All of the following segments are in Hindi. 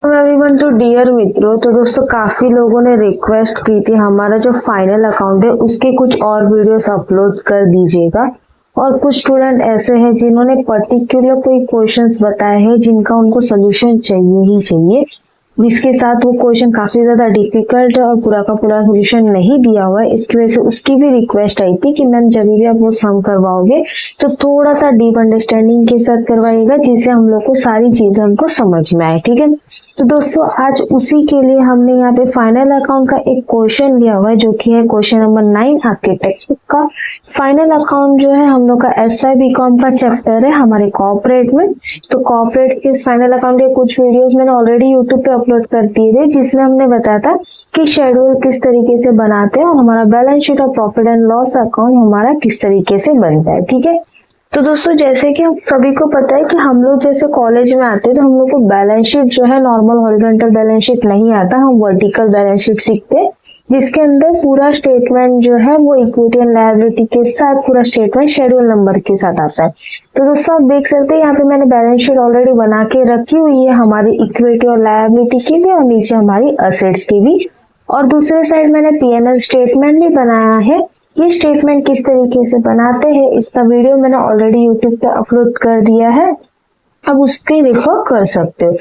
एवरीवन तो डियर मित्रों, तो दोस्तों काफी लोगों ने रिक्वेस्ट की थी हमारा जो फाइनल अकाउंट है उसके कुछ और वीडियोस अपलोड कर दीजिएगा। और कुछ स्टूडेंट ऐसे हैं जिन्होंने पर्टिकुलर कोई क्वेश्चंस बताए हैं जिनका उनको सोल्यूशन चाहिए ही चाहिए, जिसके साथ वो क्वेश्चन काफी ज्यादा डिफिकल्ट है और पूरा का पूरा सोल्यूशन नहीं दिया हुआ है। इसकी वजह से उसकी भी रिक्वेस्ट आई थी कि मैम जब भी आप वो सम करवाओगे तो थोड़ा सा डीप अंडरस्टैंडिंग के साथ करवाइएगा, जिससे हम लोग को सारी चीजें हमको समझ में आए। ठीक है, तो दोस्तों आज उसी के लिए हमने यहाँ पे फाइनल अकाउंट का एक क्वेश्चन लिया हुआ है, जो कि है क्वेश्चन नंबर 9 आपके टेक्स्ट बुक का। फाइनल अकाउंट जो है हम लोग का एसवाई बीकॉम का चैप्टर है हमारे कॉर्पोरेट में। तो कॉर्पोरेट के फाइनल अकाउंट के कुछ वीडियोस मैंने ऑलरेडी यूट्यूब पे अपलोड कर दिए थे, जिसमें हमने बताया था कि शेड्यूल किस तरीके से बनाते हैं और हमारा बैलेंस शीट और प्रॉफिट एंड लॉस अकाउंट हमारा किस तरीके से बनता है। ठीक है, तो दोस्तों जैसे कि हम सभी को पता है कि हम लोग जैसे कॉलेज में आते हैं तो हम लोग को बैलेंस शीट जो है नॉर्मल हॉरिजॉन्टल बैलेंस शीट नहीं आता, हम वर्टिकल बैलेंस शीट सीखते हैं, जिसके अंदर पूरा स्टेटमेंट जो है वो इक्विटी एंड लायबिलिटी के साथ पूरा स्टेटमेंट शेड्यूल नंबर के साथ आता है। तो दोस्तों आप देख सकते हैं यहाँ पे मैंने बैलेंस शीट ऑलरेडी बना के रखी हुई है हमारी इक्विटी और लायबिलिटी की भी और नीचे हमारी असेट्स की भी, और दूसरे साइड मैंने पीएनएल स्टेटमेंट भी बनाया है। ये स्टेटमेंट किस तरीके से बनाते हैं इसका वीडियो मैंने ऑलरेडी यूट्यूब पे अपलोड कर दिया है, अब उसके रेफर कर सकते हो।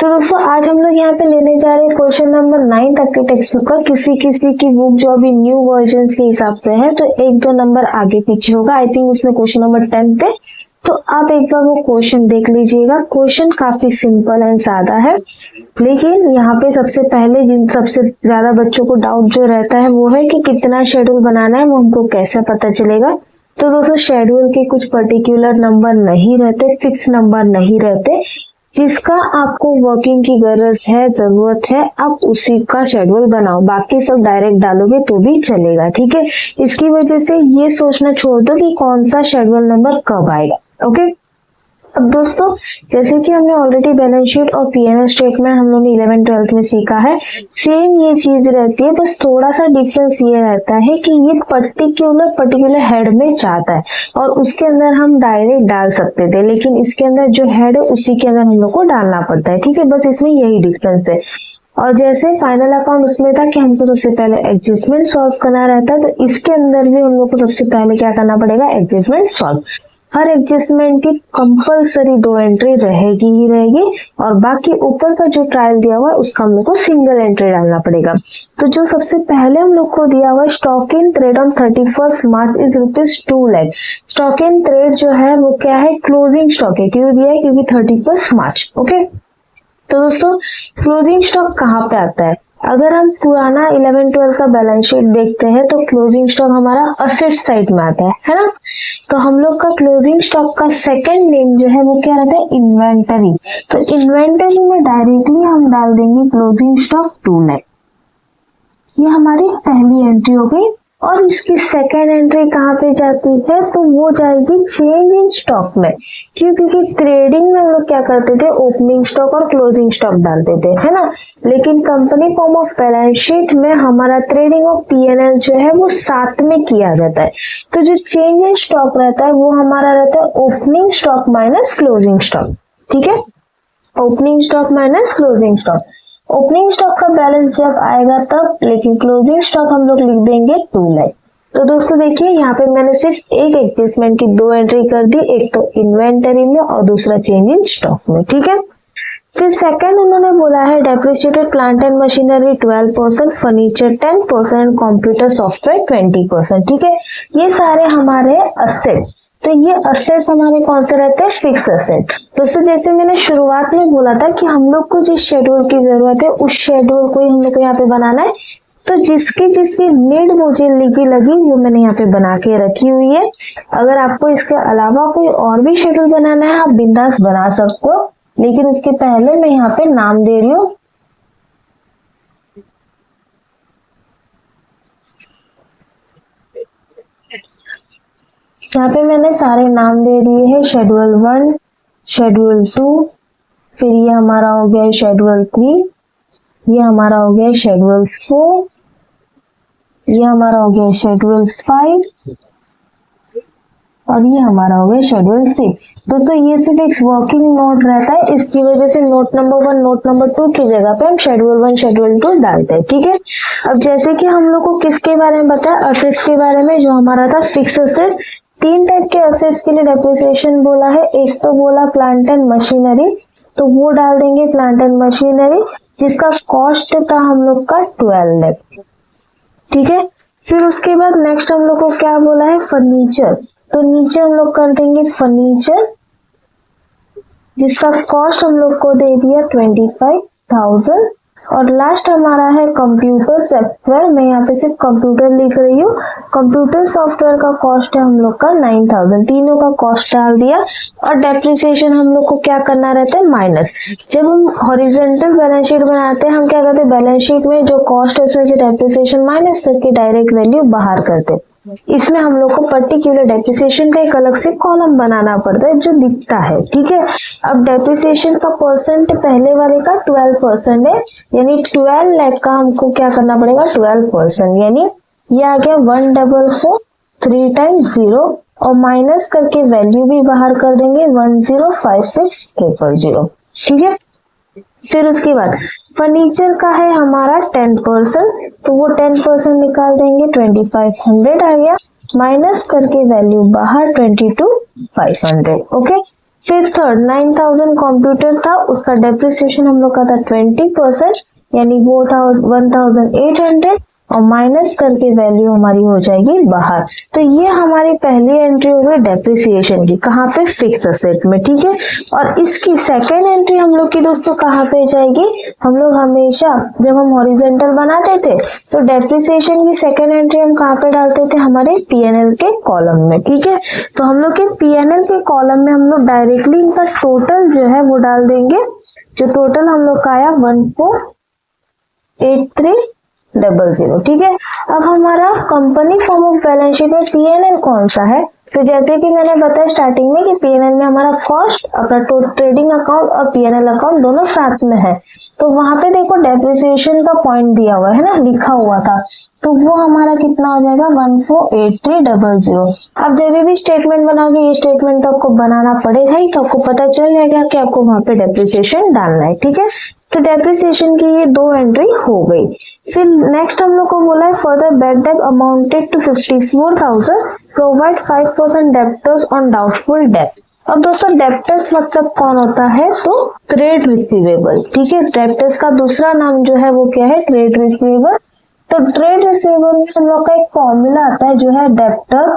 तो दोस्तों आज हम लोग यहाँ पे लेने जा रहे हैं क्वेश्चन नंबर 9 आपके टेक्स्ट बुक का। किसी किसी की बुक जो अभी न्यू वर्जन के हिसाब से है तो 1-2 नंबर आगे पीछे होगा, आई थिंक उसमें क्वेश्चन नंबर 10 थे, तो आप एक बार वो क्वेश्चन देख लीजिएगा। क्वेश्चन काफी सिंपल एंड सादा है, लेकिन यहाँ पे सबसे पहले जिन सबसे ज्यादा बच्चों को डाउट जो रहता है वो है कि कितना शेड्यूल बनाना है, वो हमको कैसे पता चलेगा। तो दोस्तों शेड्यूल के कुछ पर्टिकुलर नंबर नहीं रहते, फिक्स नंबर नहीं रहते, जिसका आपको वर्किंग की गरज है, जरूरत है, आप उसी का शेड्यूल बनाओ, बाकी सब डायरेक्ट डालोगे तो भी चलेगा। ठीक है, इसकी वजह से ये सोचना छोड़ दो कि कौन सा शेड्यूल नंबर कब आएगा। ओके, अब दोस्तों जैसे कि हमने ऑलरेडी बैलेंस शीट और पीएनएल स्टेटमेंट हम लोग ने 11th-12th में सीखा है, सेम ये चीज रहती है, बस थोड़ा सा डिफरेंस ये रहता है कि ये पर्टिकुलर हेड में चाहता है और उसके अंदर हम डायरेक्ट डाल सकते थे, लेकिन इसके अंदर जो हेड है उसी के अंदर हम लोग को डालना पड़ता है। ठीक है, बस इसमें यही डिफरेंस है। और जैसे फाइनल अकाउंट उसमें था कि हमको सबसे पहले एडजस्टमेंट सॉल्व करना रहता है, तो इसके अंदर भी हम लोग को सबसे पहले क्या करना पड़ेगा, एडजस्टमेंट सॉल्व। हर एडजस्टमेंट की कंपलसरी 2 एंट्री रहेगी ही रहेगी, और बाकी ऊपर का जो ट्रायल दिया हुआ है उसका हम लोग को सिंगल एंट्री डालना पड़ेगा। तो जो सबसे पहले हम लोग को दिया हुआ है stock in trade on 31 March is ₹2 lakh. Stock in trade जो है वो क्या है, क्लोजिंग स्टॉक है। क्यों दिया है, क्योंकि 31 मार्च। ओके, तो दोस्तों क्लोजिंग स्टॉक कहाँ पे आता है, अगर हम पुराना 11-12 का बैलेंस शीट देखते हैं तो क्लोजिंग स्टॉक हमारा असेट साइड में आता है ना। तो हम लोग का क्लोजिंग स्टॉक का सेकंड नेम जो है वो क्या रहता है, इन्वेंटरी। तो इन्वेंटरी में डायरेक्टली हम डाल देंगे क्लोजिंग स्टॉक 2 लाख। ये हमारी पहली एंट्री हो गई। और इसकी सेकेंड एंट्री कहाँ पे जाती है, तो वो जाएगी चेंज इन स्टॉक में। क्यों, क्योंकि ट्रेडिंग में हम लोग क्या करते थे, ओपनिंग स्टॉक और क्लोजिंग स्टॉक डालते थे, है ना। लेकिन company form of balance sheet में हमारा ट्रेडिंग और पीएनएल जो है वो साथ में किया जाता है। तो जो चेंज इन स्टॉक रहता है वो हमारा रहता है opening stock minus closing stock. ठीक है, opening stock minus closing stock. Opening stock का बैलेंस जब आएगा तब, लेकिन क्लोजिंग स्टॉक हम लोग लिख देंगे 2 लाख। तो दोस्तों देखिए यहाँ पे मैंने सिर्फ एक एडजस्टमेंट की 2 एंट्री कर दी, एक तो इन्वेंटरी में और दूसरा चेंज इन स्टॉक में। ठीक है, फिर सेकंड उन्होंने बोला है depreciated plant and machinery 12%, furniture 10% and computer software 20%। ठीक है, ये सारे हमारे असेट। तो ये असेट्स हमारे कौन से रहते हैं, फिक्स असेट। दोस्तों जैसे मैंने शुरुआत में बोला था कि हम लोग को जिस शेड्यूल की जरूरत है उस शेड्यूल को ही हम लोग को यहाँ पे बनाना है। तो जिसकी जिसकी नीड मुझे लगी वो मैंने यहाँ पे बना के रखी हुई है। अगर आपको इसके अलावा कोई और भी शेड्यूल बनाना है आप बिंदास बना सकते हो, लेकिन उसके पहले मैं यहाँ पे नाम दे रही हूँ। यहाँ पे मैंने सारे नाम दे दिए हैं, शेड्यूल 1, शेड्यूल 2, फिर ये हमारा हो गया शेड्यूल 3, ये हमारा हो गया शेड्यूल 4, ये हमारा हो गया शेड्यूल 5 और ये हमारा हो गया शेड्यूल 6। दोस्तों ये सिर्फ एक वर्किंग नोट रहता है, इसकी वजह से नोट नंबर 1 नोट नंबर 2 की जगह पे हम शेड्यूल 1 शेड्यूल 2 डालते हैं, ठीक है। अब जैसे कि हम लोग को किसके बारे में बताया, असेट्स के बारे में, जो हमारा था फिक्स असेट। 3 टाइप के असेट्स के लिए डेप्रिसिएशन बोला है। एक तो बोला प्लांट एंड मशीनरी, तो वो डाल देंगे प्लांट एंड मशीनरी, जिसका कॉस्ट था हम लोग का 12 लाख, ठीक है। फिर उसके बाद नेक्स्ट हम लोग को क्या बोला है, फर्नीचर, तो नीचे हम लोग कर देंगे फर्नीचर, जिसका कॉस्ट हम लोग को दे दिया 25,000। और लास्ट हमारा है कंप्यूटर सॉफ्टवेयर, मैं यहाँ पे सिर्फ कंप्यूटर लिख रही हूँ। कंप्यूटर सॉफ्टवेयर का कॉस्ट है हम लोग का 9,000, तीनों का कॉस्ट डाल दिया। और डेप्रिसिएशन हम लोग को क्या करना रहता है, माइनस। जब हम हॉरिजॉन्टल बैलेंस शीट बनाते हैं, हम क्या करते हैं, बैलेंस शीट में जो कॉस्ट है उसमें से डेप्रिसिएशन माइनस करके डायरेक्ट वैल्यू बाहर करते हैं। इसमें हम लोग को पर्टिकुलर डेप्रिसिएशन का एक अलग से कॉलम बनाना पड़ता है जो दिखता है, ठीक है। अब डेप्रिसिएशन का परसेंट पहले वाले का 12% है, यानी 12 लाख का हमको क्या करना पड़ेगा, 12%, यानी ये आ गया 144 3 टाइम्स 0, और माइनस करके वैल्यू भी बाहर कर देंगे 1056,000, ठीक है। फिर उसके बाद फर्नीचर का है हमारा 10%, तो वो 10% निकाल देंगे, 2500 आ गया, माइनस करके वैल्यू बाहर 22,500, ओके। फिर थर्ड 9,000 कंप्यूटर था, उसका डेप्रिसिएशन हम लोग का था 20%, यानी वो था 1,800, और माइनस करके वैल्यू हमारी हो जाएगी बाहर। तो ये हमारी पहली एंट्री हो गई डेप्रिसिएशन की, कहाँ पे, फिक्स असेट में, ठीक है। और इसकी सेकेंड एंट्री हम लोग की दोस्तों कहाँ पे जाएगी, हम लोग हमेशा जब हम हॉरिजॉन्टल बनाते थे तो डेप्रिसिएशन की सेकेंड एंट्री हम कहाँ पे डालते थे, हमारे पीएनएल के कॉलम में, ठीक है। तो हम लोग के पीएनएल के कॉलम में हम लोग डायरेक्टली इनका टोटल जो है वो डाल देंगे, जो टोटल हम लोग का आया 148300, ठीक है। अब हमारा company form of balance sheet में पीएनएल कौन सा है, तो जैसे कि मैंने बताया स्टार्टिंग में कि पीएनएल में हमारा कॉस्ट, अपना ट्रेडिंग अकाउंट और पीएनएल अकाउंट दोनों साथ में है। तो वहां पे देखो डेप्रिसिएशन का पॉइंट दिया हुआ है ना, लिखा हुआ था, तो वो हमारा कितना हो जाएगा 148300। अब जब भी स्टेटमेंट बनाओगे, ये स्टेटमेंट तो आपको बनाना पड़ेगा ही, तो आपको पता चल जाएगा कि आपको वहां पे डेप्रिसिएशन डालना है, ठीक है। तो डेप्रिसिएशन की ये 2 एंट्री हो गई। फिर नेक्स्ट हम लोग को बोला है further bad debt amounted to 54,000, provide 5% debtors on doubtful debt. अब दोस्तों डेब्टर्स मतलब कौन होता है, तो ट्रेड रिसीवेबल, ठीक है। डेब्टर्स का दूसरा नाम जो है वो क्या है, ट्रेड रिसीवेबल। तो ट्रेड रिसीवेबल में हम लोग का एक फॉर्मूला आता है जो है डेब्टर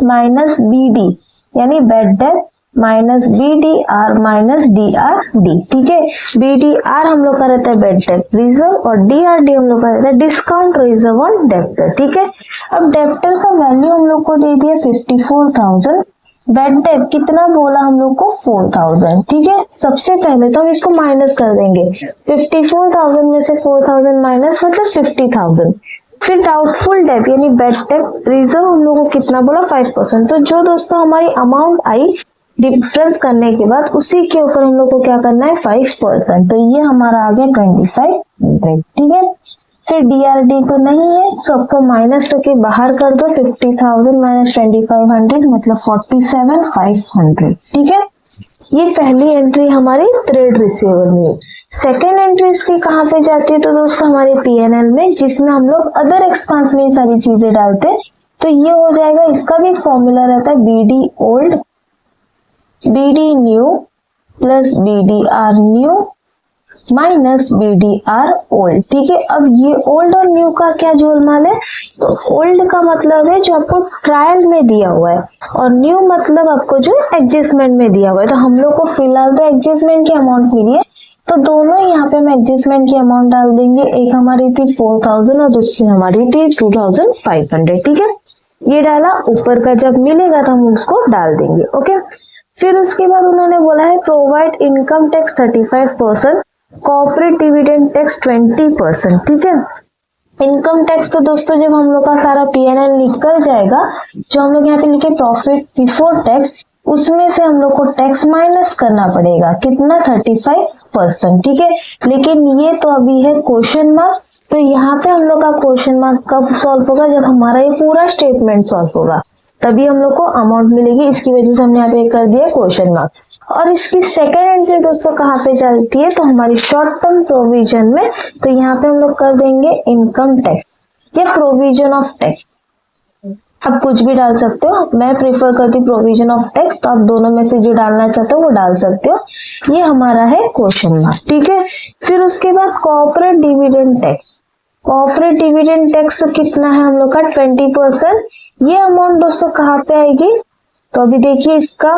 माइनस बीडी, यानी bad debt minus BDR minus DRD, ठीक है। BDR हम लोग का रहता है बैड डेट रिजर्व, और DRD हम लोग का रहता है डिस्काउंट रिजर्व ऑन डेब्टर, ठीक है। अब डेब्टर का वैल्यू हम लोग को दे दिया 54,000, बैड डेट कितना बोला हम लोग को 4,000, ठीक है। सबसे पहले तो हम इसको माइनस कर देंगे, 54,000 में से 4,000 माइनस मतलब 50,000। फिर डाउटफुल डेट यानी बैड डेट रिजर्व हम लोग को कितना बोला 5%। तो जो दोस्तों हमारी अमाउंट आई डिफरेंस करने के बाद उसी के ऊपर हम लोग को क्या करना है 5%, तो ये हमारा आ गया 2500, ठीक है। फिर DRD तो नहीं है, सबको माइनस करके बाहर कर दो, 50,000 माइनस 2500 मतलब 47,500, ठीक है। ये पहली एंट्री हमारी ट्रेड रिसीवेबल में। सेकेंड एंट्री इसकी कहाँ पे जाती है, तो दोस्तों हमारे पीएनएल में, जिसमें हम लोग अदर एक्सपेंस में ये सारी चीजें डालते हैं। तो ये हो जाएगा, इसका भी फॉर्मूला रहता है BD old BD new plus BDR new minus BDR old, ठीक है। अब ये ओल्ड और न्यू का क्या जोलमाल है, तो ओल्ड का मतलब है जो आपको ट्रायल में दिया हुआ है, और न्यू मतलब आपको जो एडजस्टमेंट में दिया हुआ है। तो हम लोग को फिलहाल तो एडजस्टमेंट की अमाउंट मिली है, तो दोनों यहाँ पे हम एडजस्टमेंट की अमाउंट डाल देंगे। एक हमारी थी 4,000 और दूसरी हमारी थी 2,500, ठीक है। ये डाला, ऊपर का जब मिलेगा तो हम उसको डाल देंगे, ओके। फिर उसके बाद उन्होंने बोला है provide income tax 35%, corporate dividend tax 20%, ठीक है। इनकम टैक्स तो दोस्तों जब हम लोग का सारा पीएनएल निकल जाएगा, जो हम लोग यहाँ पे लिखे प्रॉफिट बिफोर टैक्स, उसमें से हम लोग को टैक्स माइनस करना पड़ेगा, कितना 35%, ठीक है। लेकिन ये तो अभी है क्वेश्चन मार्क, तो यहाँ पे हम लोग का क्वेश्चन मार्क कब सॉल्व होगा, जब हमारा ये पूरा स्टेटमेंट सॉल्व होगा। तभी हम लोग को अमाउंट मिलेगी। इसकी वजह से हमने यहाँ पे कर दिया क्वेश्चन मार्क। और इसकी सेकेंड एंट्री दोस्तों कहाँ पे चलती है, तो हमारी शॉर्ट टर्म प्रोविजन में। तो यहाँ पे हम लोग कर देंगे इनकम टैक्स या प्रोविजन ऑफ टैक्स, आप कुछ भी डाल सकते हो। मैं प्रेफर करती हूँ प्रोविजन ऑफ टैक्स, तो आप दोनों में से जो डालना चाहते हो वो डाल सकते हो। ये हमारा है क्वेश्चन मार्क, ठीक है। फिर उसके बाद corporate dividend tax. Corporate dividend tax कितना है हम लोग का 20%। ये अमाउंट दोस्तों कहाँ पे आएगी, तो अभी देखिए इसका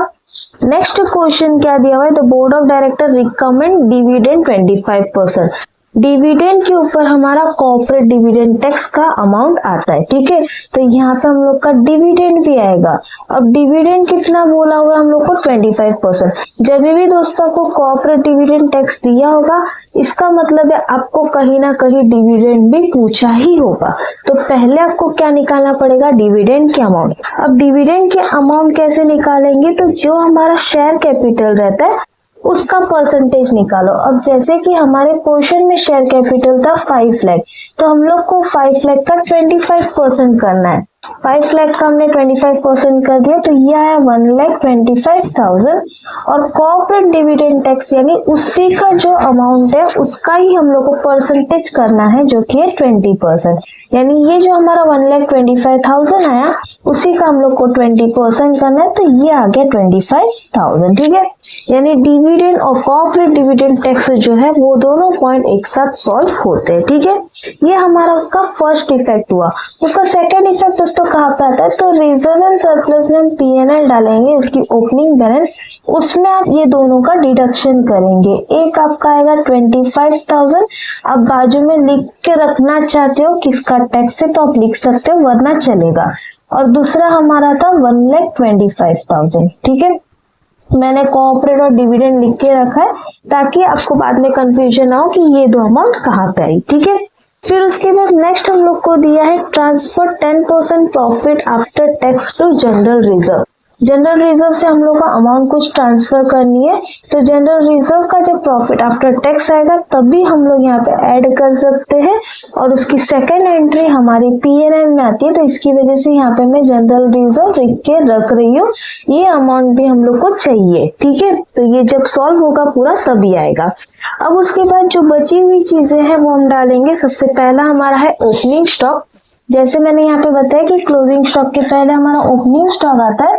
नेक्स्ट क्वेश्चन क्या दिया हुआ है। The board of director recommend dividend 25%। Dividend के ऊपर हमारा कॉर्पोरेट डिविडेंड टैक्स का अमाउंट आता है, ठीक है। तो यहाँ पे हम लोग का डिविडेंड भी आएगा। अब डिविडेंड कितना बोला हुआ हम लोग को 25%। जब भी दोस्तों को कॉर्पोरेट डिविडेंड टैक्स दिया होगा, इसका मतलब है आपको कहीं ना कहीं डिविडेंड भी पूछा ही होगा। तो पहले आपको क्या निकालना पड़ेगा, डिविडेंड के अमाउंट। अब डिविडेंड के अमाउंट कैसे निकालेंगे, तो जो हमारा शेयर कैपिटल रहता है उसका परसेंटेज निकालो। अब जैसे कि हमारे क्वेश्चन में शेयर कैपिटल था 5 लाख, तो हम लोग को 5 लाख का 25% करना है। 5 लाख का हमने 25% कर दिया, तो यह है 1,25,000। और कॉर्पोरेट डिविडेंड टैक्स यानी उसी का जो अमाउंट है उसका ही हम लोग को परसेंटेज करना है, जो कि है 20%। यानी ये जो हमारा 1,25,000 आया, उसी का हम लोग को 20% करना है, तो ये आ गया 25,000, ठीक है। यानी डिविडेंड और कॉर्पोरेट डिविडेंड टैक्स जो है वो दोनों पॉइंट एक साथ सॉल्व होते हैं, ठीक है। ये हमारा उसका फर्स्ट इफेक्ट हुआ। उसका सेकंड इफेक्ट दोस्तों कहाँ पे आता है, तो रिजर्व एंड सरप्लस में हम P&L डालेंगे, उसकी ओपनिंग बैलेंस, उसमें आप ये दोनों का डिडक्शन करेंगे। एक आपका आएगा 25,000। आप बाजू में लिख के रखना चाहते हो किसका टैक्स है तो आप लिख सकते हो, वरना चलेगा। और दूसरा हमारा था 1,25,000, ठीक है। मैंने कॉर्पोरेट और डिविडेंड लिख के रखा है ताकि आपको बाद में कंफ्यूजन ना हो कि ये दो अमाउंट कहाँ पे आई, ठीक है। फिर उसके बाद नेक्स्ट हम लोग को दिया है transfer 10% profit after tax to general reserve. General reserve से हम लोग को अमाउंट कुछ ट्रांसफर करनी है, तो जनरल रिजर्व का जब प्रॉफिट आफ्टर टैक्स आएगा तभी हम लोग यहाँ पे ऐड कर सकते हैं। और उसकी सेकंड एंट्री हमारी P&L में आती है, तो इसकी वजह से यहाँ पे मैं जनरल रिजर्व लिख के रख रही हूँ। ये अमाउंट भी हम लोग को चाहिए, ठीक है। तो ये जब सॉल्व होगा पूरा तभी आएगा। अब उसके बाद जो बची हुई चीजें हैं वो हम डालेंगे। सबसे पहला हमारा है ओपनिंग स्टॉक। जैसे मैंने यहाँ पे बताया कि क्लोजिंग स्टॉक के पहले हमारा ओपनिंग स्टॉक आता है।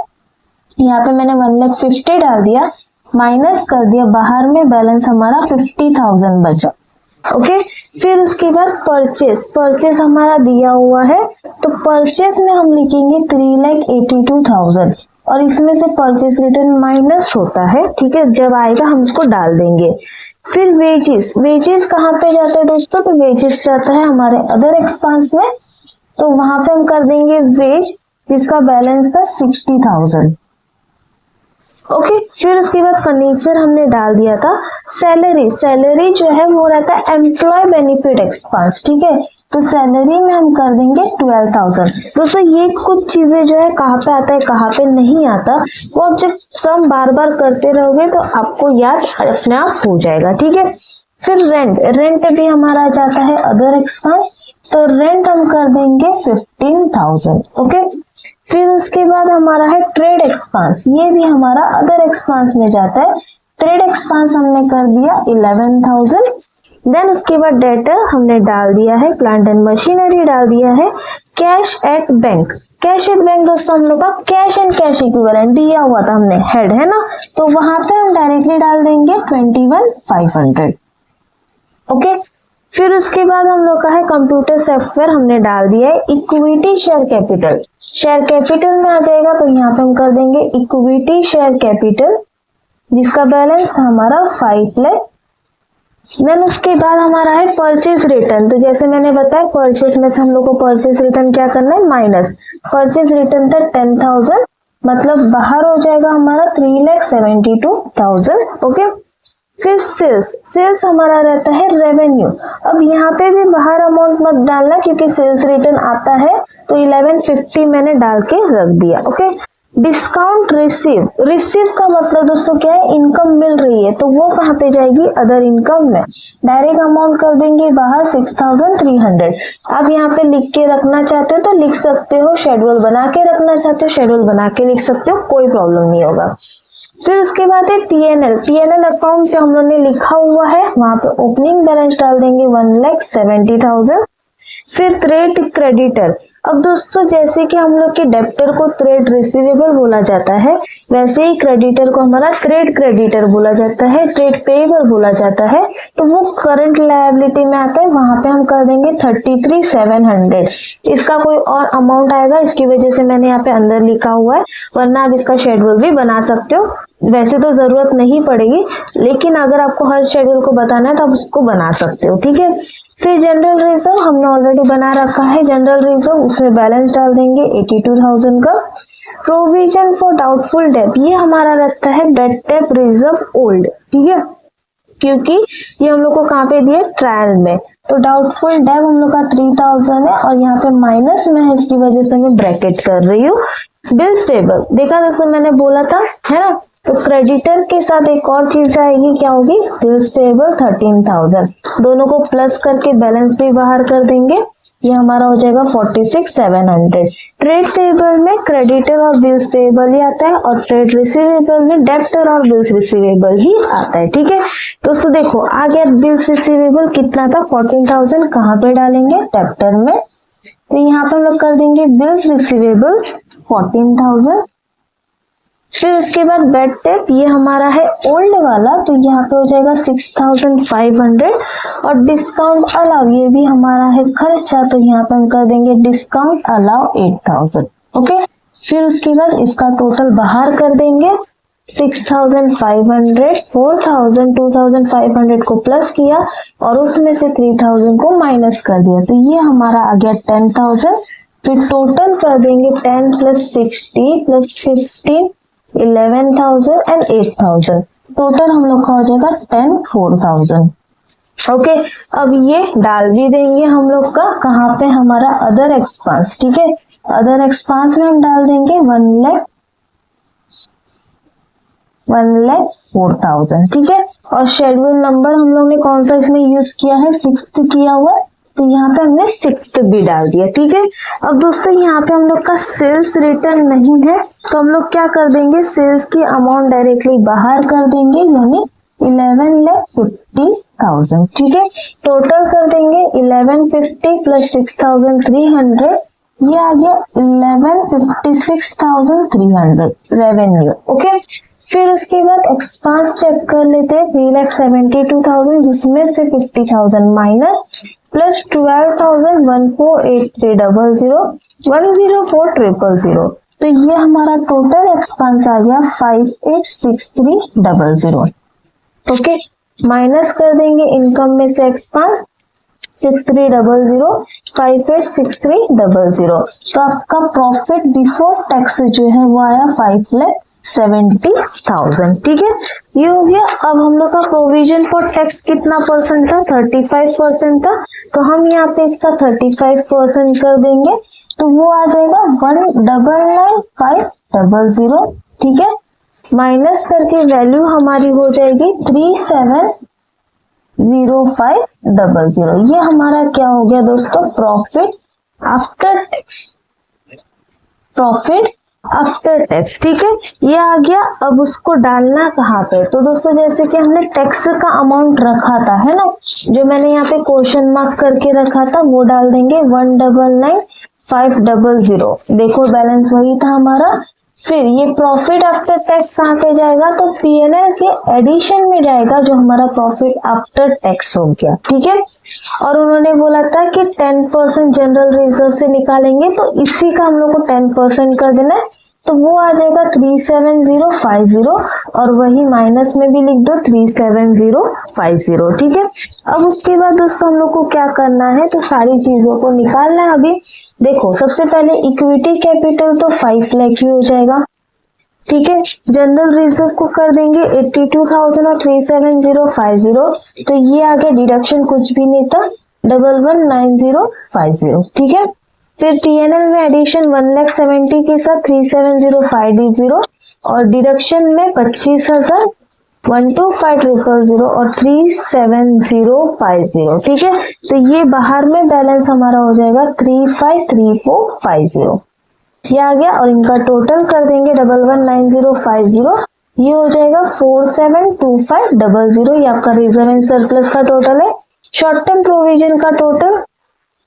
यहाँ पे मैंने 1,50,000 डाल दिया, माइनस कर दिया, बाहर में बैलेंस हमारा 50,000 बचा, ओके। फिर उसके बाद परचेस हमारा दिया हुआ है, तो परचेस में हम लिखेंगे 3,82,000 और इसमें से परचेस रिटर्न माइनस होता है, ठीक है। जब आएगा हम इसको डाल देंगे। फिर वेजेस कहाँ पे जाता है दोस्तों, तो वेजेस जाता है हमारे अदर एक्सपेंस में, तो वहां पे हम कर देंगे वेज, जिसका बैलेंस था 60,000, ओके। फिर उसके बाद फर्नीचर हमने डाल दिया था। सैलरी जो है वो रहता है एम्प्लॉय बेनिफिट एक्सपेंस, ठीक है। तो सैलरी में हम कर देंगे 12,000। दोस्तों ये कुछ चीजें जो है कहाँ पे आता है कहाँ पे नहीं आता, वो आप जब सम बार बार करते रहोगे तो आपको याद अपने आप हो जाएगा, ठीक है। फिर रेंट भी हमारा जाता है अदर एक्सपेंस, तो रेंट हम कर देंगे 15,000, ओके। फिर उसके बाद हमारा है ट्रेड एक्सपेंस, ये भी हमारा अदर एक्सपेंस में जाता है। ट्रेड एक्सपेंस हमने कर दिया 11,000। देन उसके बाद डेटर हमने डाल दिया है, प्लांट एंड मशीनरी डाल दिया है। कैश एट बैंक दोस्तों हम लोग का कैश एंड कैश इक्विवेलेंट दिया हुआ था हमने, हेड है ना, तो वहां पे हम डायरेक्टली डाल देंगे 21,500, ओके। फिर उसके बाद हम लोग का है कंप्यूटर सॉफ्टवेयर, हमने डाल दिया है। इक्विटी शेयर कैपिटल में आ जाएगा, तो यहाँ पे हम कर देंगे इक्विटी शेयर कैपिटल, जिसका बैलेंस था हमारा 5 लाख। देन उसके बाद हमारा है परचेज रिटर्न, तो जैसे मैंने बताया परचेज में से हम लोग को परचेज रिटर्न क्या करना है, माइनस। परचेज रिटर्न था 10,000, मतलब बाहर हो जाएगा हमारा 3,72,000, ओके। फिर सेल्स हमारा रहता है रेवेन्यू। अब यहाँ पे भी बाहर अमाउंट मत डालना क्योंकि सेल्स रिटर्न आता है, तो 1150 मैंने डाल के रख दिया, ओके। डिस्काउंट रिसीव का मतलब दोस्तों क्या है, इनकम मिल रही है, तो वो कहाँ पे जाएगी, अदर इनकम में। डायरेक्ट अमाउंट कर देंगे बाहर 6300। आप यहाँ पे लिख के रखना चाहते हो तो लिख सकते हो, शेड्यूल बना के रखना चाहते हो शेड्यूल बना के लिख सकते हो, कोई प्रॉब्लम नहीं होगा। फिर उसके बाद है पीएनएल अकाउंट जो हम लोग ने लिखा हुआ है, वहां पे ओपनिंग बैलेंस डाल देंगे 1,70,000। फिर ट्रेड क्रेडिटर, अब दोस्तों जैसे कि हम लोग के डेब्टर को ट्रेड रिसीवेबल बोला जाता है, वैसे ही क्रेडिटर को हमारा ट्रेड क्रेडिटर बोला जाता है, ट्रेड पेएबल बोला जाता है, तो वो करंट लायबिलिटी में आता है, वहां पे हम कर देंगे 33,700। इसका कोई और अमाउंट आएगा, इसकी वजह से मैंने यहाँ पे अंदर लिखा हुआ है, वरना आप इसका शेड्यूल भी बना सकते हो, वैसे तो जरूरत नहीं पड़ेगी, लेकिन अगर आपको हर शेड्यूल को बताना है तो आप उसको बना सकते हो, ठीक है। फिर जनरल रिजर्व हमने ऑलरेडी बना रखा है, जनरल रिजर्व उसमें बैलेंस डाल देंगे 82,000 का। प्रोविजन फॉर डाउटफुल डेट, ये हमारा रखता है बेड डेट रिजर्व ओल्ड, ठीक है, क्योंकि ये हम लोग को कहाँ पे दिया, ट्रायल में, तो डाउटफुल डेट हम लोग का 3000 है और यहाँ पे माइनस में है, इसकी वजह से मैं ब्रैकेट कर रही हूँ। बिल्स पेबल, देखा दोस्तों मैंने बोला था, है ना, तो क्रेडिटर के साथ एक और चीज आएगी, क्या होगी, बिल्स पेबल 13,000, दोनों को प्लस करके बैलेंस भी बाहर कर देंगे, ये हमारा हो जाएगा 46,700। ट्रेड पेबल में क्रेडिटर और बिल्स पेबल ही आता है और ट्रेड रिसीवेबल में डेब्टर और बिल्स रिसीवेबल ही आता है, ठीक है। दोस्तों देखो आ गया, बिल्स रिसीवेबल कितना था, 14,000, कहाँ पे डालेंगे, डेब्टर में, तो यहाँ पे हम लोग कर देंगे बिल्स रिसीवेबल 14,000। फिर उसके बाद बेड डेट, ये हमारा है ओल्ड वाला, तो यहाँ पे हो जाएगा 6,500 और डिस्काउंट अलाउ, ये भी हमारा है खर्चा, तो यहाँ पे हम कर देंगे डिस्काउंट अलाउ 8,000, ओके। फिर उसके बाद इसका टोटल बाहर कर देंगे 6,500, 4,000, 2,500 को प्लस किया और उसमें से 3,000 को माइनस कर दिया, तो ये हमारा आ गया 10,000। फिर टोटल कर देंगे 10 प्लस 60 प्लस 15 11,000 एंड 8,000, टोटल हम लोग का हो जाएगा 10,4,000, ओके। अब ये डाल भी देंगे हम लोग का, कहाँ पे, हमारा अदर एक्सपेंस, ठीक है, अदर एक्सपेंस में हम डाल देंगे 1,04,000, ठीक है। और शेड्यूल नंबर हम लोग ने कौन सा इसमें यूज किया है, 6th किया हुआ है, तो यहाँ पे हमने 6th भी डाल दिया, ठीक है। अब दोस्तों यहाँ पे हम लोग का सेल्स रिटर्न नहीं है, तो हम लोग क्या कर देंगे, सेल्स की अमाउंट डायरेक्टली बाहर कर देंगे, यानी 11,50,000, ठीक है। टोटल कर देंगे 1150 प्लस 6,300, ये आ गया 11,56,300 रेवेन्यू, ओके। फिर उसके बाद एक्सपेंस चेक कर लेते हैं, 3,72,000 जिसमें से 50,000 माइनस प्लस 12,000 1,48,300 1,04,000, तो ये हमारा टोटल एक्सपेंस आ गया 58,63,000, ओके। माइनस कर देंगे इनकम में से एक्सपेंस 63,000 58,63,000, तो आपका प्रॉफिट बिफोर टैक्स जो है वो आया 5,70,000, ठीक है, ये हो गया। अब हम लोग का प्रोविजन फॉर टैक्स कितना परसेंट था, 35% था, तो हम यहाँ पे इसका 35% कर देंगे, तो वो आ जाएगा 1,99,500, ठीक है। माइनस करके वैल्यू हमारी हो जाएगी 37,05,00, ये हमारा क्या हो गया दोस्तों, profit after tax, profit after tax, ठीक है, ये आ गया। अब उसको डालना कहाँ पे, तो दोस्तों जैसे कि हमने टैक्स का अमाउंट रखा था, है ना, जो मैंने यहाँ पे क्वेश्चन मार्क करके रखा था, वो डाल देंगे 1,99,500, देखो बैलेंस वही था हमारा। फिर ये प्रॉफिट आफ्टर टैक्स कहाँ पे जाएगा, तो पीएनएल के एडिशन में जाएगा, जो हमारा प्रॉफिट आफ्टर टैक्स हो गया, ठीक है। और उन्होंने बोला था कि 10% जनरल रिजर्व से निकालेंगे, तो इसी का हम लोग को 10% कर देना है, तो वो आ जाएगा 37050 और वही माइनस में भी लिख दो 37050, ठीक है। अब उसके बाद दोस्तों हम लोग को क्या करना है, तो सारी चीजों को निकालना है। अभी देखो सबसे पहले इक्विटी कैपिटल तो 5 लाख ही हो जाएगा, ठीक है। जनरल रिजर्व को कर देंगे 82,000 और 37050, तो ये आगे डिडक्शन कुछ भी नहीं था 11,9050, ठीक है। फिर TNL में एडिशन 1,70,000 के साथ 370,580 और डिडक्शन में 25,000 125,000 और 37050। ठीक है, तो ये बाहर में बैलेंस हमारा हो जाएगा 353450 ये आ गया। और इनका टोटल कर देंगे 119050, ये हो जाएगा 472500। ये आपका रिजर्व एंड सरप्लस का टोटल है। शॉर्ट टर्म प्रोविजन का टोटल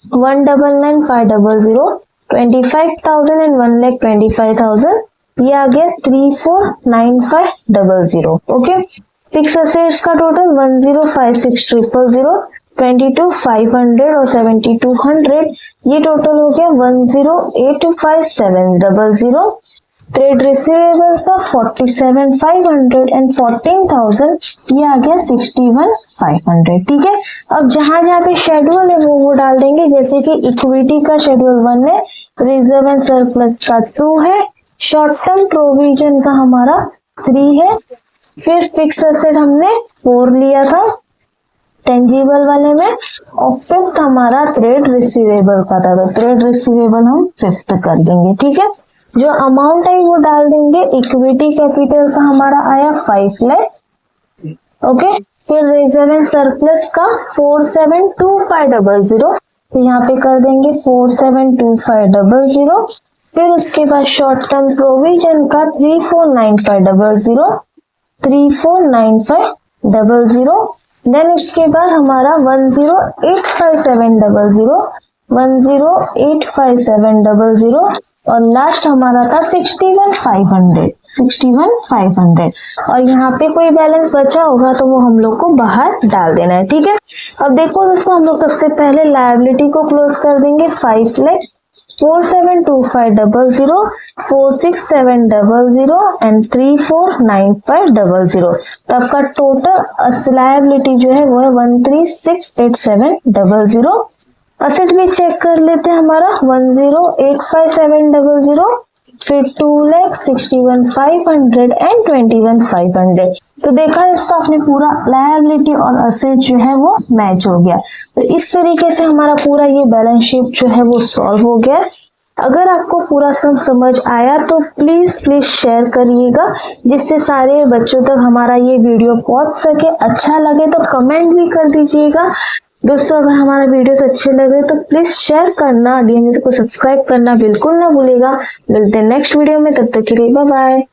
1,99,500, 25,000 एंड 1,25,000, ये आ गया 349500। ओके, फिक्स असेट्स का टोटल 1056,000, 22,500 और 7,200, ये टोटल हो गया 10,85700। ट्रेड रिसीवेबल का 47,500 एंड 14,000, ये आ गया 61,500। ठीक है, अब जहां जहां पे शेड्यूल है वो डाल देंगे। जैसे कि इक्विटी का शेड्यूल 1 है, रिजर्व एंड सरप्लस का 2 है, शॉर्ट टर्म प्रोविजन का हमारा 3 है, फिर फिक्स एसेट हमने 4 लिया था टेंजिबल वाले में, और फिफ्थ हमारा ट्रेड रिसीवेबल का था। तो ट्रेड रिसीवेबल हम फिफ्थ कर देंगे। ठीक है, जो अमाउंट है वो डाल देंगे। इक्विटी कैपिटल का हमारा आया 5 लाख। ओके, फिर रिजर्व एंड सरप्लस का 472500, तो यहाँ पे कर देंगे 472500। फिर उसके बाद शॉर्ट टर्म प्रोविजन का 349500, 349500। देन उसके बाद हमारा 10,85700, 10,85700 और लास्ट हमारा था 61,500, 61,500। और यहाँ पे कोई बैलेंस बचा होगा तो वो हम लोग को बाहर डाल देना है। ठीक है, अब देखो दोस्तों, हम लोग सबसे पहले लायबिलिटी को क्लोज कर देंगे 5 लाख, 472500, 46700 एंड 349500। तो आपका टोटल लायबिलिटी जो है वो है 13,68700। असेट भी चेक कर लेते हैं हमारा 10,85700, फिर 2,61,500 एंड 21,500। तो देखा दोस्तों, आपने पूरा लायबिलिटी और असेट जो है वो मैच हो गया। तो इस तरीके से हमारा पूरा ये बैलेंस शीट जो है वो सॉल्व हो गया। अगर आपको पूरा सब समझ आया तो प्लीज शेयर करिएगा, जिससे सारे बच्चों तक हमारा ये वीडियो पहुंच सके। अच्छा लगे तो कमेंट भी कर दीजिएगा। दोस्तों, अगर हमारा वीडियोस अच्छे लगे तो प्लीज शेयर करना, डीएमजी को सब्सक्राइब करना बिल्कुल ना भूलिएगा। मिलते हैं नेक्स्ट वीडियो में, तब तक के लिए बाय बाय।